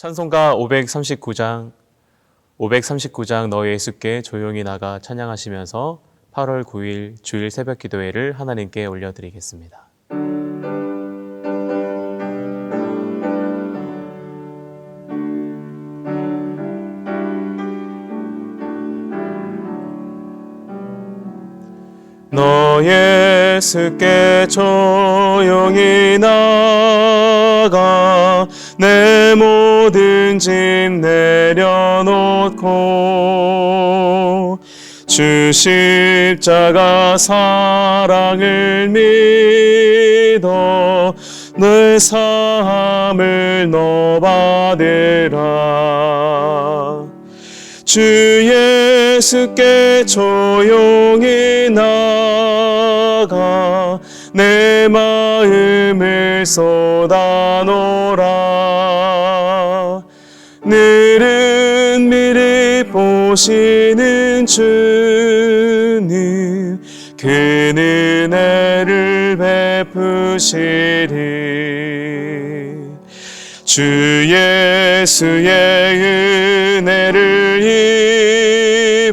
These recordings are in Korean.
찬송가 539장 너희 예수께 조용히 나가 찬양하시면서 8월 9일 주일 새벽 기도회를 하나님께 올려드리겠습니다. 너 예수께 조용히 나가 내 모든 짐 내려놓고 주 십자가 사랑을 믿어 내 삶을 너 받으라. 주 예수께 조용히 나가 내 마음을 쏟아놓으라. 늘은 미리 보시는 주님 그 은혜를 베푸시리. 주 예수의 은혜를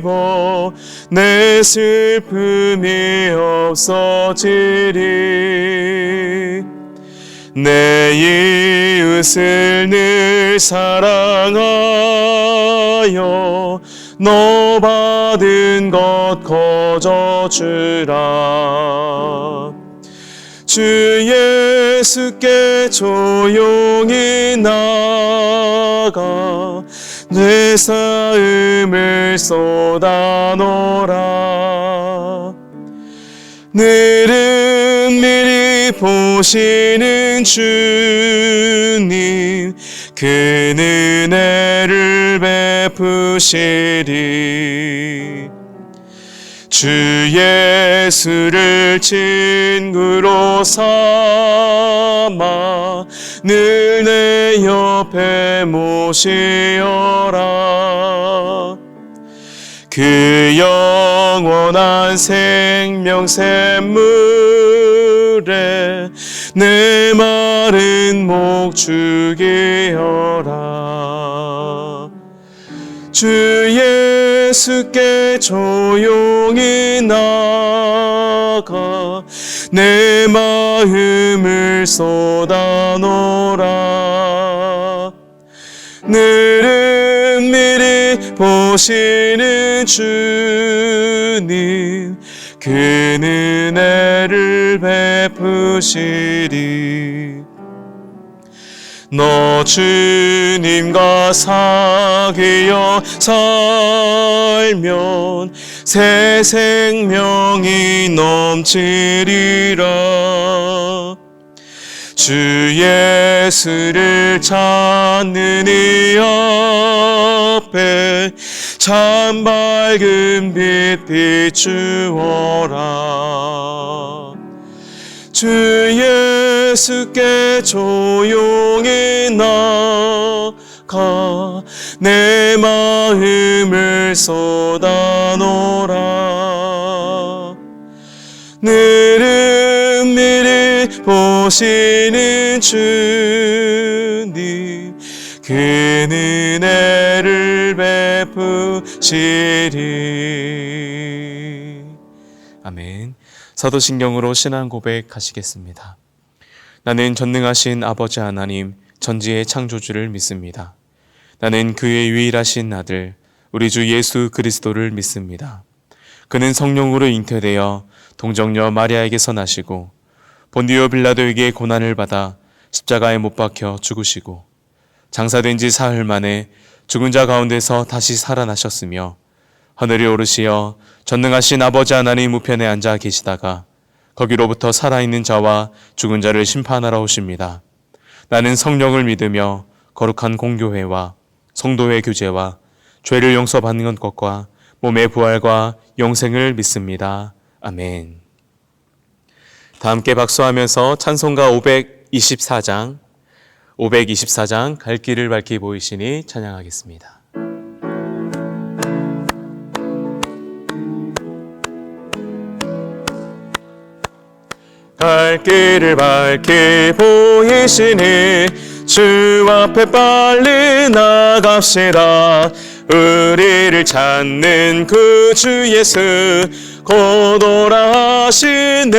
입어 내 슬픔이 없어지리. 내 이웃을 늘 사랑하여 너 받은 것 거저주라. 주 예수께 조용히 나가 내 삶을 쏟아놓으라. 늘은 미리 보시는 주님 그 은혜를 베푸시리. 주 예수를 친구로 삼아 늘 내 옆에 모시어라. 그 영원한 생명 샘물에 내 마른 목 죽이어라. 주 예수께 조용히 나가 내 마음을 쏟아놓으라. 늘은 미리 보시는 주님 그 은혜를 베푸시리. 너 주님과 사귀어 살면 새 생명이 넘치리라. 주 예수를 찾는 이 앞에 참 밝은 빛 비추어라. 주 예수께 조용히 나가 내 마음을 쏟아놓으라. 늘은 미리 보시는 주님 그 은혜를 베푸시리. 아멘. 사도신경으로 신앙 고백하시겠습니다. 나는 전능하신 아버지 하나님 전지의 창조주를 믿습니다. 나는 그의 유일하신 아들 우리 주 예수 그리스도를 믿습니다. 그는 성령으로 잉태되어 동정녀 마리아에게서 나시고 본디오 빌라도에게 고난을 받아 십자가에 못 박혀 죽으시고 장사된 지 사흘 만에 죽은 자 가운데서 다시 살아나셨으며 하늘에 오르시어 전능하신 아버지 하나님 우편에 앉아 계시다가 거기로부터 살아있는 자와 죽은 자를 심판하러 오십니다. 나는 성령을 믿으며 거룩한 공교회와 성도의 교제와 죄를 용서받는 것과 몸의 부활과 영생을 믿습니다. 아멘. 다 함께 박수하면서 찬송가 524장 갈 길을 밝히 보이시니 찬양하겠습니다. 갈 길을 밝히 보이시니 주 주 앞에 빨리 나갑시다. 우리를 찾는 그 주 예수 곧 오라 하시네.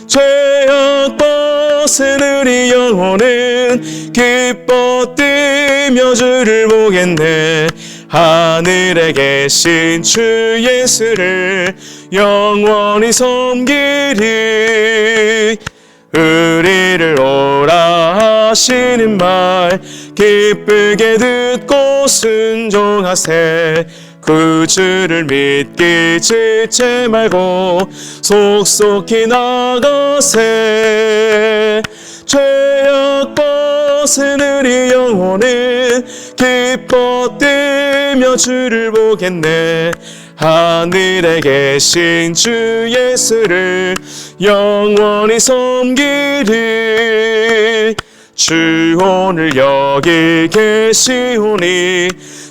죄악 벗은 우리 영혼은 기뻐 뛰며 주를 보겠네. 하늘에 계신 주 예수를 영원히 섬기리. 우리를 오라 하시는 말 기쁘게 듣고 순종하세. 그 주를 믿기 지체 말고 속속히 나가세. 죄악 벗은 우리 영혼은 기뻐 뛰며 주를 보겠네. 하늘에 계신 주 예수를 영원히 섬기리. 주 오늘 여기 계시오니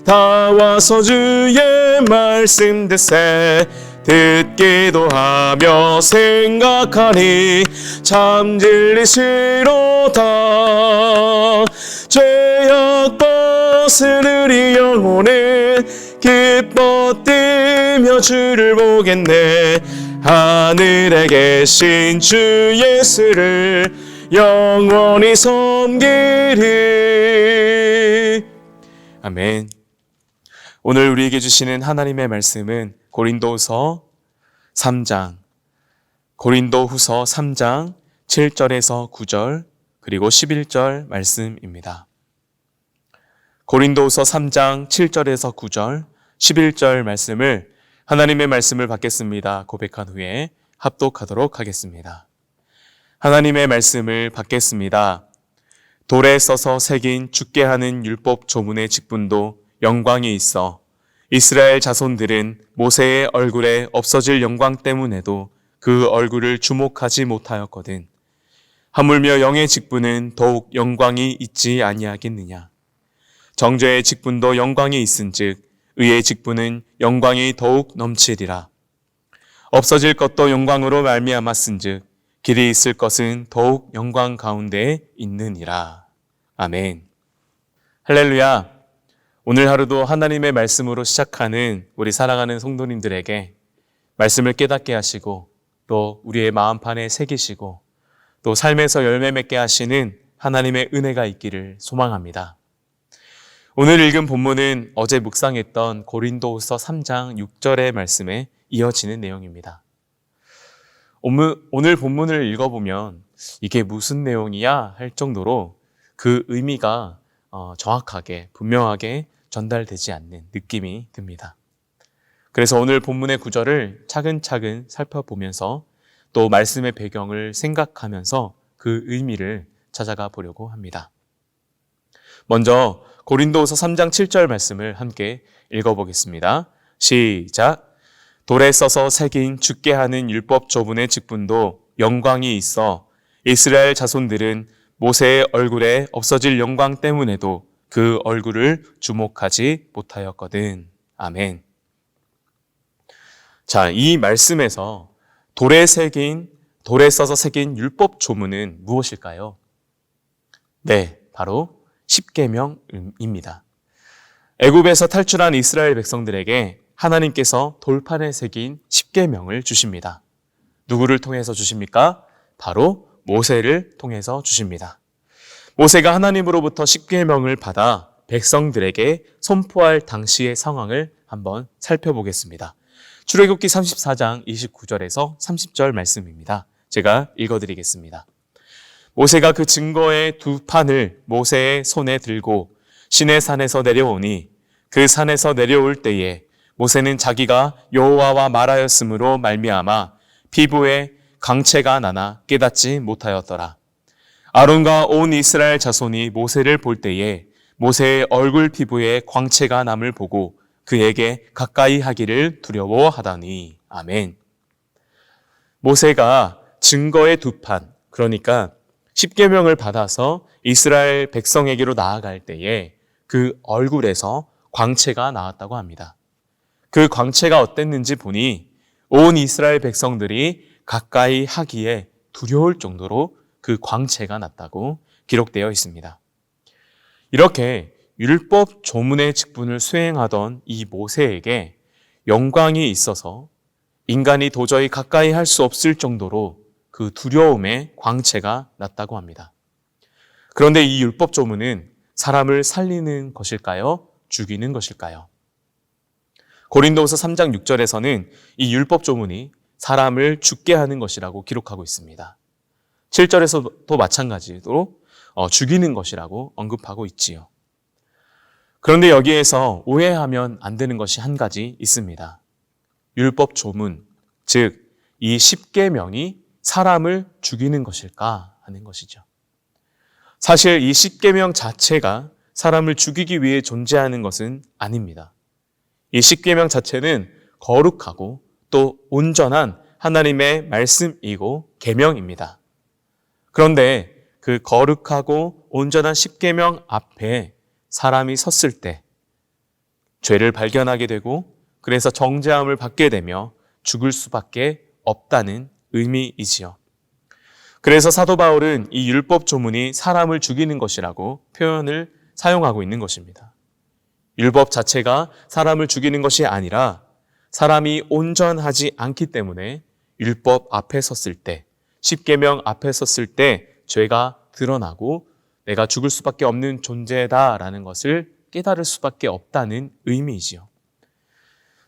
다 와서 주의 말씀 듣세. 듣기도 하며 생각하니 참 진리시로다. 죄악 벗은 우리 영혼은 기뻐 뛰며 주를 보겠네. 하늘에 계신 주 예수를 영원히 섬기리. 아멘. 오늘 우리에게 주시는 하나님의 말씀은 고린도후서 3장, 고린도후서 3장 7절에서 9절 그리고 11절 말씀입니다. 고린도후서 3장 7절에서 9절, 11절 말씀을 하나님의 말씀을 받겠습니다. 고백한 후에 합독하도록 하겠습니다. 하나님의 말씀을 받겠습니다. 돌에 써서 새긴 죽게 하는 율법 조문의 직분도 영광이 있어 이스라엘 자손들은 모세의 얼굴에 없어질 영광 때문에도 그 얼굴을 주목하지 못하였거든. 하물며 영의 직분은 더욱 영광이 있지 아니하겠느냐. 정죄의 직분도 영광이 있은즉 의의 직분은 영광이 더욱 넘치리라. 없어질 것도 영광으로 말미암았은즉 길이 있을 것은 더욱 영광 가운데에 있느니라. 아멘. 할렐루야. 오늘 하루도 하나님의 말씀으로 시작하는 우리 사랑하는 성도님들에게 말씀을 깨닫게 하시고 또 우리의 마음판에 새기시고 또 삶에서 열매 맺게 하시는 하나님의 은혜가 있기를 소망합니다. 오늘 읽은 본문은 어제 묵상했던 고린도후서 3장 6절의 말씀에 이어지는 내용입니다. 오늘 본문을 읽어보면 이게 무슨 내용이야 할 정도로 그 의미가 정확하게 분명하게 전달되지 않는 느낌이 듭니다. 그래서 오늘 본문의 구절을 차근차근 살펴보면서 또 말씀의 배경을 생각하면서 그 의미를 찾아가 보려고 합니다. 먼저 고린도후서 3장 7절 말씀을 함께 읽어보겠습니다. 시작. 돌에 써서 새긴 죽게 하는 율법 조문의 직분도 영광이 있어 이스라엘 자손들은 모세의 얼굴에 없어질 영광 때문에도 그 얼굴을 주목하지 못하였거든. 아멘. 자, 이 말씀에서 돌에 써서 새긴 율법 조문은 무엇일까요? 네, 바로 십계명입니다. 애굽에서 탈출한 이스라엘 백성들에게 하나님께서 돌판에 새긴 십계명을 주십니다. 누구를 통해서 주십니까? 바로 모세를 통해서 주십니다. 모세가 하나님으로부터 십계명을 받아 백성들에게 선포할 당시의 상황을 한번 살펴보겠습니다. 출애굽기 34장 29절에서 30절 말씀입니다. 제가 읽어드리겠습니다. 모세가 그 증거의 두 판을 모세의 손에 들고 시내산에서 내려오니 그 산에서 내려올 때에 모세는 자기가 여호와와 말하였으므로 말미암아 피부에 강체가 나나 깨닫지 못하였더라. 아론과 온 이스라엘 자손이 모세를 볼 때에 모세의 얼굴 피부에 광채가 남을 보고 그에게 가까이 하기를 두려워하다니. 아멘. 모세가 증거의 두 판, 그러니까 십계명을 받아서 이스라엘 백성에게로 나아갈 때에 그 얼굴에서 광채가 나왔다고 합니다. 그 광채가 어땠는지 보니 온 이스라엘 백성들이 가까이 하기에 두려울 정도로 그 광채가 났다고 기록되어 있습니다. 이렇게 율법 조문의 직분을 수행하던 이 모세에게 영광이 있어서 인간이 도저히 가까이 할 수 없을 정도로 그 두려움의 광채가 났다고 합니다. 그런데 이 율법 조문은 사람을 살리는 것일까요? 죽이는 것일까요? 고린도후서 3장 6절에서는 이 율법 조문이 사람을 죽게 하는 것이라고 기록하고 있습니다. 7절에서도 마찬가지로 죽이는 것이라고 언급하고 있지요. 그런데 여기에서 오해하면 안 되는 것이 한 가지 있습니다. 율법 조문, 즉 이 10계명이 사람을 죽이는 것일까 하는 것이죠. 사실 이 10계명 자체가 사람을 죽이기 위해 존재하는 것은 아닙니다. 이 10계명 자체는 거룩하고 또 온전한 하나님의 말씀이고 계명입니다. 그런데 그 거룩하고 온전한 10계명 앞에 사람이 섰을 때 죄를 발견하게 되고 그래서 정죄함을 받게 되며 죽을 수밖에 없다는 의미이지요. 그래서 사도 바울은 이 율법 조문이 사람을 죽이는 것이라고 표현을 사용하고 있는 것입니다. 율법 자체가 사람을 죽이는 것이 아니라 사람이 온전하지 않기 때문에 율법 앞에 섰을 때, 10계명 앞에 섰을 때 죄가 드러나고 내가 죽을 수밖에 없는 존재다라는 것을 깨달을 수밖에 없다는 의미이지요.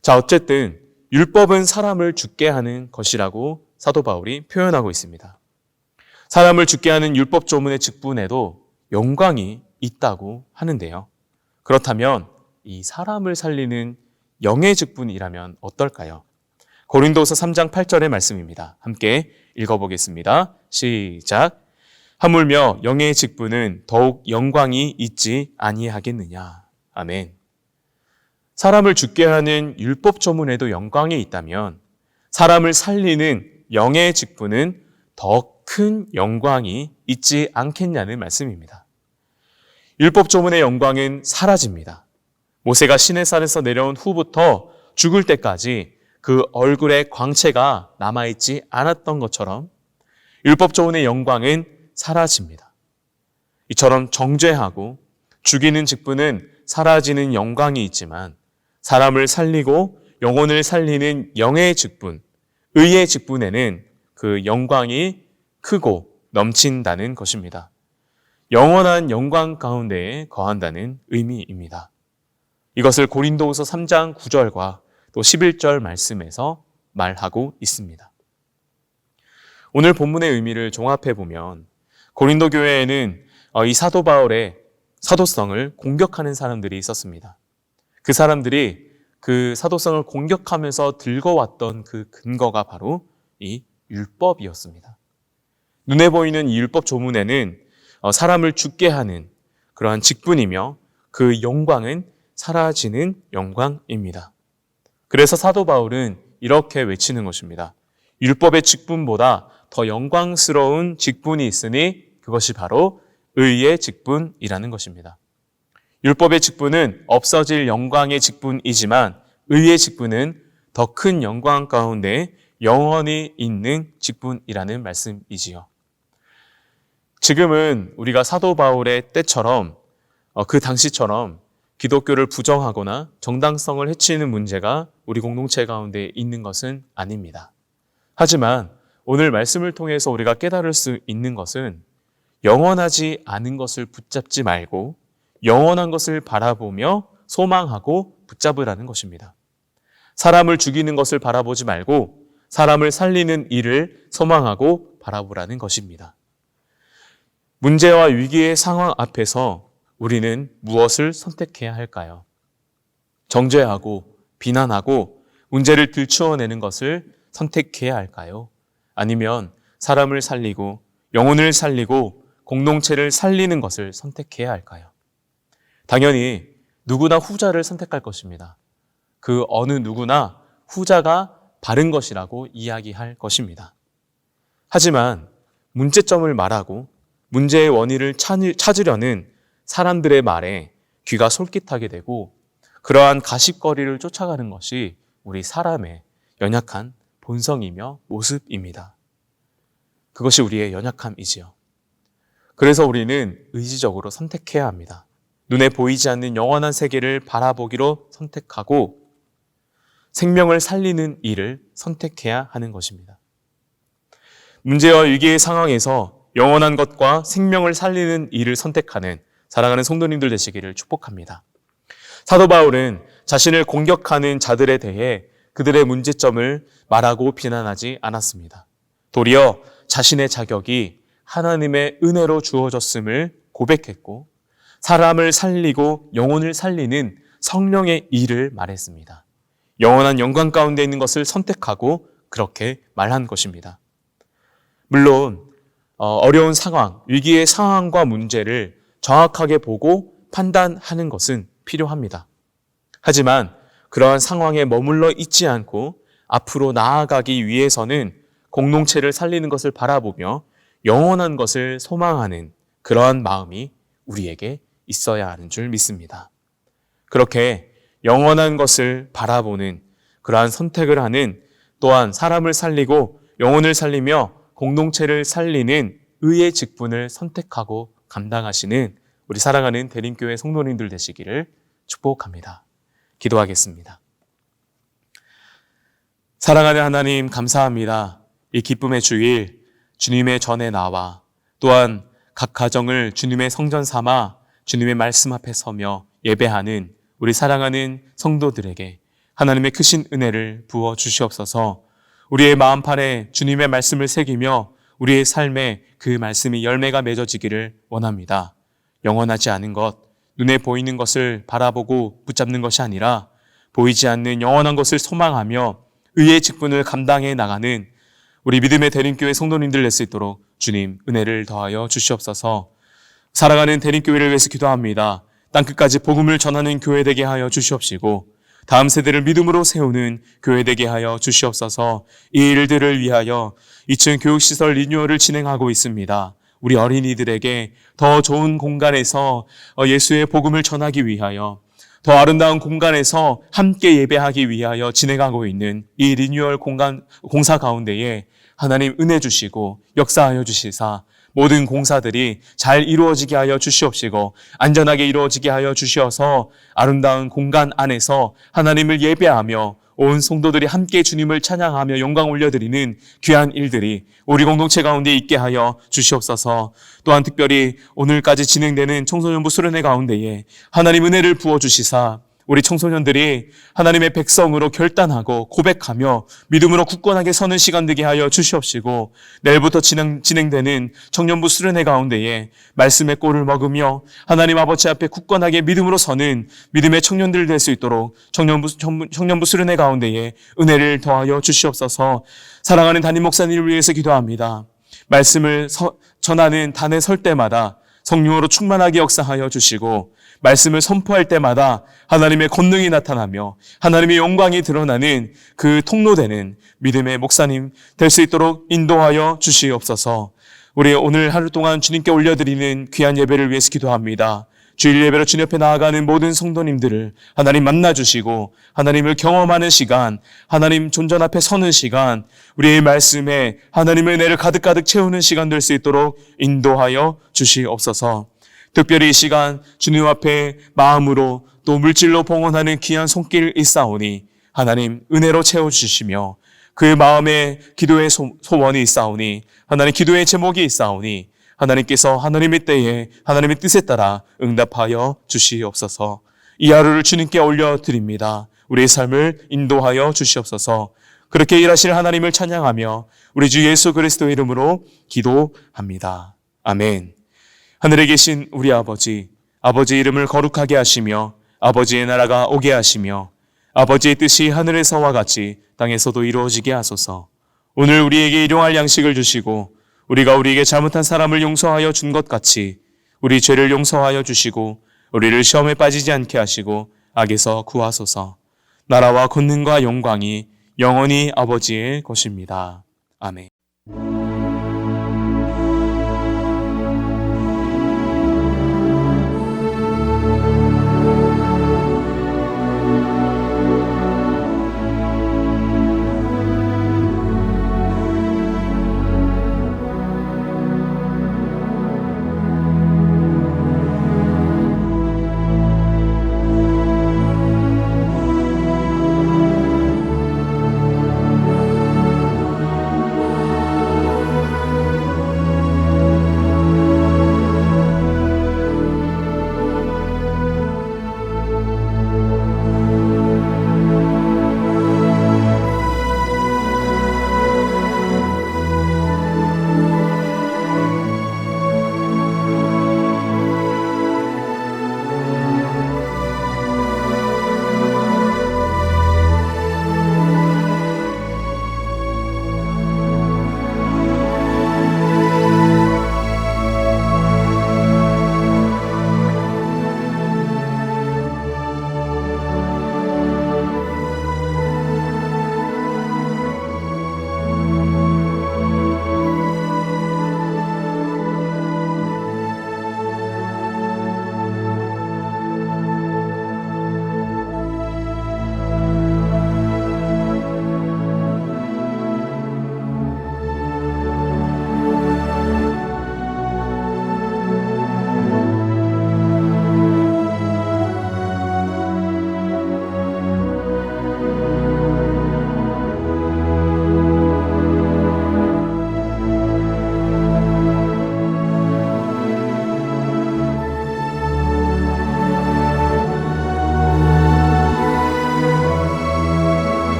자, 어쨌든 율법은 사람을 죽게 하는 것이라고 사도 바울이 표현하고 있습니다. 사람을 죽게 하는 율법 조문의 직분에도 영광이 있다고 하는데요. 그렇다면 이 사람을 살리는 영의 직분이라면 어떨까요? 고린도서 3장 8절의 말씀입니다. 함께 읽어보겠습니다. 시작. 하물며 영의 직분은 더욱 영광이 있지 아니하겠느냐. 아멘. 사람을 죽게 하는 율법 조문에도 영광이 있다면 사람을 살리는 영의 직분은 더 큰 영광이 있지 않겠냐는 말씀입니다. 율법 조문의 영광은 사라집니다. 모세가 시내산에서 내려온 후부터 죽을 때까지 그 얼굴에 광채가 남아있지 않았던 것처럼 율법 조문의 영광은 사라집니다. 이처럼 정죄하고 죽이는 직분은 사라지는 영광이 있지만 사람을 살리고 영혼을 살리는 영의 직분, 의의 직분에는 그 영광이 크고 넘친다는 것입니다. 영원한 영광 가운데에 거한다는 의미입니다. 이것을 고린도후서 3장 9절과 또 11절 말씀에서 말하고 있습니다. 오늘 본문의 의미를 종합해 보면 고린도 교회에는 이 사도 바울의 사도성을 공격하는 사람들이 있었습니다. 그 사람들이 그 사도성을 공격하면서 들고 왔던 그 근거가 바로 이 율법이었습니다. 눈에 보이는 이 율법 조문에는 사람을 죽게 하는 그러한 직분이며 그 영광은 사라지는 영광입니다. 그래서 사도 바울은 이렇게 외치는 것입니다. 율법의 직분보다 더 영광스러운 직분이 있으니 그것이 바로 의의 직분이라는 것입니다. 율법의 직분은 없어질 영광의 직분이지만 의의 직분은 더 큰 영광 가운데 영원히 있는 직분이라는 말씀이지요. 지금은 우리가 사도 바울의 때처럼 그 당시처럼 기독교를 부정하거나 정당성을 해치는 문제가 우리 공동체 가운데 있는 것은 아닙니다. 하지만 오늘 말씀을 통해서 우리가 깨달을 수 있는 것은 영원하지 않은 것을 붙잡지 말고 영원한 것을 바라보며 소망하고 붙잡으라는 것입니다. 사람을 죽이는 것을 바라보지 말고 사람을 살리는 일을 소망하고 바라보라는 것입니다. 문제와 위기의 상황 앞에서 우리는 무엇을 선택해야 할까요? 정죄하고 비난하고 문제를 들추어내는 것을 선택해야 할까요? 아니면 사람을 살리고 영혼을 살리고 공동체를 살리는 것을 선택해야 할까요? 당연히 누구나 후자를 선택할 것입니다. 그 어느 누구나 후자가 바른 것이라고 이야기할 것입니다. 하지만 문제점을 말하고 문제의 원인을 찾으려는 사람들의 말에 귀가 솔깃하게 되고 그러한 가십거리를 쫓아가는 것이 우리 사람의 연약한 본성이며 모습입니다. 그것이 우리의 연약함이지요. 그래서 우리는 의지적으로 선택해야 합니다. 눈에 보이지 않는 영원한 세계를 바라보기로 선택하고 생명을 살리는 일을 선택해야 하는 것입니다. 문제와 위기의 상황에서 영원한 것과 생명을 살리는 일을 선택하는 사랑하는 성도님들 되시기를 축복합니다. 사도 바울은 자신을 공격하는 자들에 대해 그들의 문제점을 말하고 비난하지 않았습니다. 도리어 자신의 자격이 하나님의 은혜로 주어졌음을 고백했고 사람을 살리고 영혼을 살리는 성령의 일을 말했습니다. 영원한 영광 가운데 있는 것을 선택하고 그렇게 말한 것입니다. 물론 어려운 상황, 위기의 상황과 문제를 정확하게 보고 판단하는 것은 필요합니다. 하지만 그러한 상황에 머물러 있지 않고 앞으로 나아가기 위해서는 공동체를 살리는 것을 바라보며 영원한 것을 소망하는 그러한 마음이 우리에게 있어야 하는 줄 믿습니다. 그렇게 영원한 것을 바라보는 그러한 선택을 하는 또한 사람을 살리고 영혼을 살리며 공동체를 살리는 의의 직분을 선택하고 감당하시는 우리 사랑하는 대림교회 성도님들 되시기를 축복합니다. 기도하겠습니다. 사랑하는 하나님 감사합니다. 이 기쁨의 주일 주님의 전에 나와 또한 각 가정을 주님의 성전 삼아 주님의 말씀 앞에 서며 예배하는 우리 사랑하는 성도들에게 하나님의 크신 은혜를 부어 주시옵소서. 우리의 마음판에 주님의 말씀을 새기며 우리의 삶에 그 말씀이 열매가 맺어지기를 원합니다. 영원하지 않은 것, 눈에 보이는 것을 바라보고 붙잡는 것이 아니라 보이지 않는 영원한 것을 소망하며 의의 직분을 감당해 나가는 우리 믿음의 대림교회 성도님들 될 수 있도록 주님 은혜를 더하여 주시옵소서. 살아가는 대림교회를 위해서 기도합니다. 땅끝까지 복음을 전하는 교회 되게 하여 주시옵시고 다음 세대를 믿음으로 세우는 교회 되게 하여 주시옵소서. 이 일들을 위하여 2층 교육시설 리뉴얼을 진행하고 있습니다. 우리 어린이들에게 더 좋은 공간에서 예수의 복음을 전하기 위하여 더 아름다운 공간에서 함께 예배하기 위하여 진행하고 있는 이 리뉴얼 공사 가운데에 하나님 은혜 주시고 역사하여 주시사 모든 공사들이 잘 이루어지게 하여 주시옵시고 안전하게 이루어지게 하여 주시어서 아름다운 공간 안에서 하나님을 예배하며 온 성도들이 함께 주님을 찬양하며 영광 올려드리는 귀한 일들이 우리 공동체 가운데 있게 하여 주시옵소서. 또한 특별히 오늘까지 진행되는 청소년부 수련회 가운데에 하나님 은혜를 부어주시사 우리 청소년들이 하나님의 백성으로 결단하고 고백하며 믿음으로 굳건하게 서는 시간 되게 하여 주시옵시고 내일부터 진행되는 청년부 수련회 가운데에 말씀의 꼴을 먹으며 하나님 아버지 앞에 굳건하게 믿음으로 서는 믿음의 청년들 될 수 있도록 청년부 수련회 가운데에 은혜를 더하여 주시옵소서. 사랑하는 담임 목사님을 위해서 기도합니다. 말씀을 전하는 단에 설 때마다 성령으로 충만하게 역사하여 주시고 말씀을 선포할 때마다 하나님의 권능이 나타나며 하나님의 영광이 드러나는 그 통로되는 믿음의 목사님 될 수 있도록 인도하여 주시옵소서. 우리 오늘 하루 동안 주님께 올려드리는 귀한 예배를 위해서 기도합니다. 주일 예배로 주님 옆에 나아가는 모든 성도님들을 하나님 만나주시고 하나님을 경험하는 시간, 하나님 존전 앞에 서는 시간, 우리의 말씀에 하나님의 은혜를 가득가득 채우는 시간 될 수 있도록 인도하여 주시옵소서. 특별히 이 시간 주님 앞에 마음으로 또 물질로 봉헌하는 귀한 손길 있사오니 하나님 은혜로 채워주시며 그 마음에 기도의 소원이 있사오니 하나님 기도의 제목이 있사오니 하나님께서 하나님의 때에 하나님의 뜻에 따라 응답하여 주시옵소서. 이 하루를 주님께 올려드립니다. 우리의 삶을 인도하여 주시옵소서. 그렇게 일하실 하나님을 찬양하며 우리 주 예수 그리스도의 이름으로 기도합니다. 아멘. 하늘에 계신 우리 아버지, 아버지의 이름을 거룩하게 하시며 아버지의 나라가 오게 하시며 아버지의 뜻이 하늘에서와 같이 땅에서도 이루어지게 하소서. 오늘 우리에게 일용할 양식을 주시고 우리가 우리에게 잘못한 사람을 용서하여 준 것 같이 우리 죄를 용서하여 주시고 우리를 시험에 빠지지 않게 하시고 악에서 구하소서. 나라와 권능과 영광이 영원히 아버지의 것입니다. 아멘.